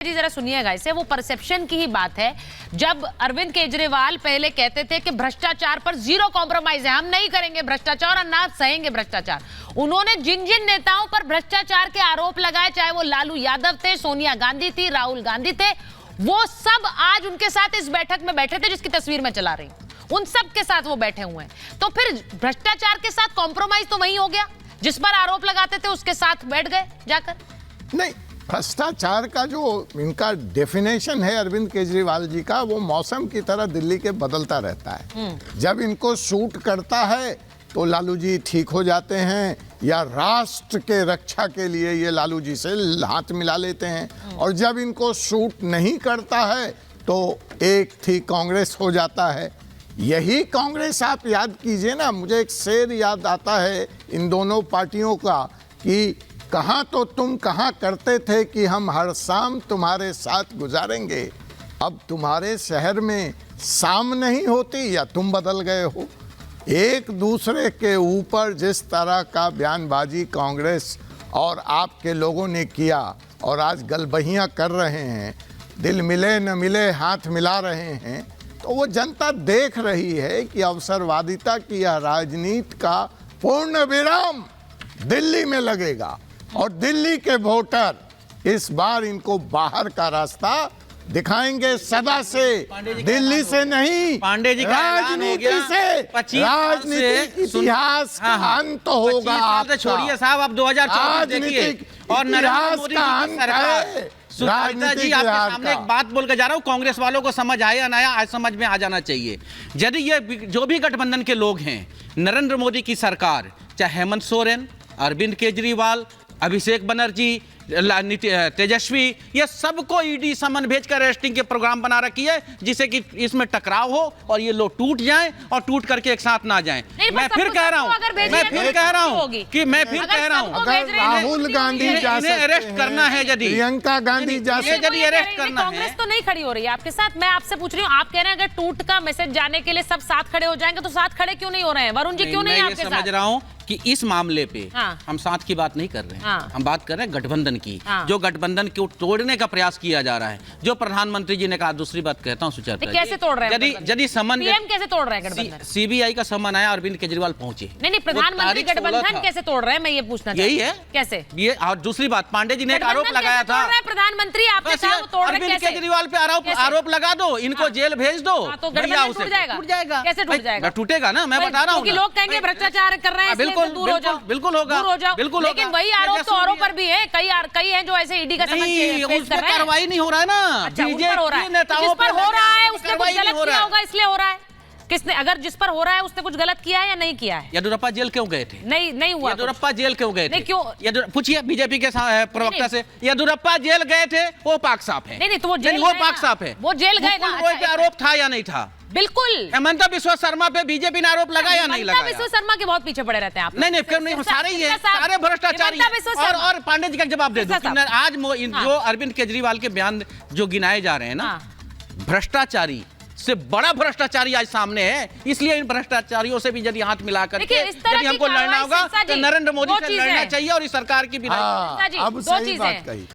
जी जरा सुनिएगा इसे, वो परसेप्शन की ही बात है। जब अरविंद केजरीवाल पहले कहते थे कि भ्रष्टाचार पर जीरो कॉम्प्रोमाइज है, हम नहीं करेंगे भ्रष्टाचार और ना सहेंगे भ्रष्टाचार, उन्होंने जिन जिन नेताओं पर भ्रष्टाचार के आरोप लगाए, चाहे वो लालू यादव थे, सोनिया गांधी थी, राहुल गांधी थे, वो सब आज उनके साथ इस बैठक में बैठे थे जिसकी तस्वीर मैं चला रही हूं, उन सब के साथ वो बैठे हुए हैं। तो फिर भ्रष्टाचार के साथ कॉम्प्रोमाइज तो वही हो गया, जिस पर आरोप लगाते थे उसके साथ बैठ गए जाकर। नहीं, भ्रष्टाचार का जो इनका डेफिनेशन है अरविंद केजरीवाल जी का, वो मौसम की तरह दिल्ली के बदलता रहता है। जब इनको सूट करता है तो लालू जी ठीक हो जाते हैं, या राष्ट्र के रक्षा के लिए ये लालू जी से हाथ मिला लेते हैं, और जब इनको सूट नहीं करता है तो एक थी कांग्रेस हो जाता है। यही कांग्रेस आप याद कीजिए ना, मुझे एक शेर याद आता है इन दोनों पार्टियों का कि कहाँ तो तुम कहाँ करते थे कि हम हर शाम तुम्हारे साथ गुजारेंगे, अब तुम्हारे शहर में शाम नहीं होती या तुम बदल गए हो। एक दूसरे के ऊपर जिस तरह का बयानबाजी कांग्रेस और आपके लोगों ने किया और आज गलबहियाँ कर रहे हैं, दिल मिले न मिले हाथ मिला रहे हैं, तो वो जनता देख रही है कि अवसरवादिता की यह राजनीति का पूर्ण विराम दिल्ली में लगेगा, और दिल्ली के वोटर इस बार इनको बाहर का रास्ता दिखाएंगे सदा से, दिल्ली से नहीं, पांडे जी का राजनीति से, राजनीतिक इतिहास का अंत होगा। छोड़िए साहब, अब 2024 देखिए और नरेंद्र मोदी की सरकार। सुनीता जी, आपके सामने एक बात बोल के जा रहा हूँ, कांग्रेस वालों को समझ आया ना आया, आज समझ में आ जाना चाहिए। यदि ये जो भी गठबंधन के लोग हैं, नरेंद्र मोदी की सरकार, चाहे हेमंत सोरेन, अरविंद केजरीवाल, अभिषेक बनर्जी, तेजस्वी, ये सबको ईडी समन भेजकर अरेस्टिंग के प्रोग्राम बना रखी है, जिससे कि इसमें टकराव हो और ये लोग टूट जाएं और टूट करके एक साथ ना जाएं। मैं फिर कह रहा हूं अगर राहुल गांधी इन्हें अरेस्ट करना है, यदि प्रियंका गांधी यदि अरेस्ट करना है। कांग्रेस तो नहीं खड़ी हो रही है आपके साथ। मैं आपसे पूछ रही हूँ, आप कह रहे हैं अगर टूट का मैसेज जाने के लिए सब साथ खड़े हो जाएंगे, तो साथ खड़े क्यों नहीं हो रहे हैं? वरुण जी क्यों नहीं आपके साथ? समझ रहा हूँ कि इस मामले पे हम साथ की बात नहीं कर रहे हैं, हम बात कर रहे हैं गठबंधन की। जो गठबंधन को तोड़ने का प्रयास किया जा रहा है, जो प्रधानमंत्री जी ने कहा। दूसरी बात कहता हूँ सुचेता, कैसे तोड़ रहे हैं? यदि समन कैसे तोड़ रहे हैं गठबंधन? सीबीआई का समन आया, अरविंद केजरीवाल पहुंचे। नहीं, प्रधानमंत्री गठबंधन कैसे तोड़ रहे हैं, मैं ये पूछना यही है कैसे ये। और दूसरी बात, पांडे जी ने एक आरोप लगाया था, प्रधानमंत्री आपके साथ तोड़ रहे हैं, अरविंद केजरीवाल पे आरोप लगा दो, इनको जेल भेज दो, तो गठबंधन टूट जाएगा। कैसे टूट जाएगा? टूटेगा ना, मैं बता रहा हूँ। लोग कहेंगे भ्रष्टाचार कर रहे हैं, बिल्कुल दूर हो जाओ, बिल्कुल होगा, बिल्कुल। लेकिन वही आरोप तो औरों पर भी है, कई हैं जो ऐसे ईडी का समन पेश कर रहे हैं। कार्रवाई नहीं हो रहा है ना, बीजेपी नेताओं पर हो रहा है, उसने कुछ गलत किया होगा इसलिए हो रहा है। किसने, अगर जिस पर हो रहा है उसने कुछ गलत किया है या नहीं किया है? येदियुरप्पा जेल क्यों गए थे? नहीं हुआ। येदियुरप्पा जेल क्यों गए थे? नहीं, क्यों? पूछिए बीजेपी के प्रवक्ता से। येदियुरप्पा जेल गए थे, वो पाक साफ है। नहीं, तो वो जेल, वो पाक साफ है। वो जेल गए ना। आरोप था या नहीं था? बिल्कुल। हेमंत बिस्वा शर्मा पे बीजेपी ने आरोप लगाया या नहीं लगाया? बिस्वा शर्मा के बहुत पीछे पड़े रहते हैं आप। नहीं, क्यों नहीं, सारे ही है, सारे भ्रष्टाचारी। और पांडे जी का जवाब दे दो। आज जो अरविंद केजरीवाल के बयान जो गिनाए जा रहे हैं ना, भ्रष्टाचारी से बड़ा भ्रष्टाचारी आज सामने है, इसलिए इन भ्रष्टाचारियों से भी यदि हाथ मिलाकर यदि हमको लड़ना होगा तो नरेंद्र मोदी से लड़ना चाहिए और इस सरकार की भी। अब सही बात कही।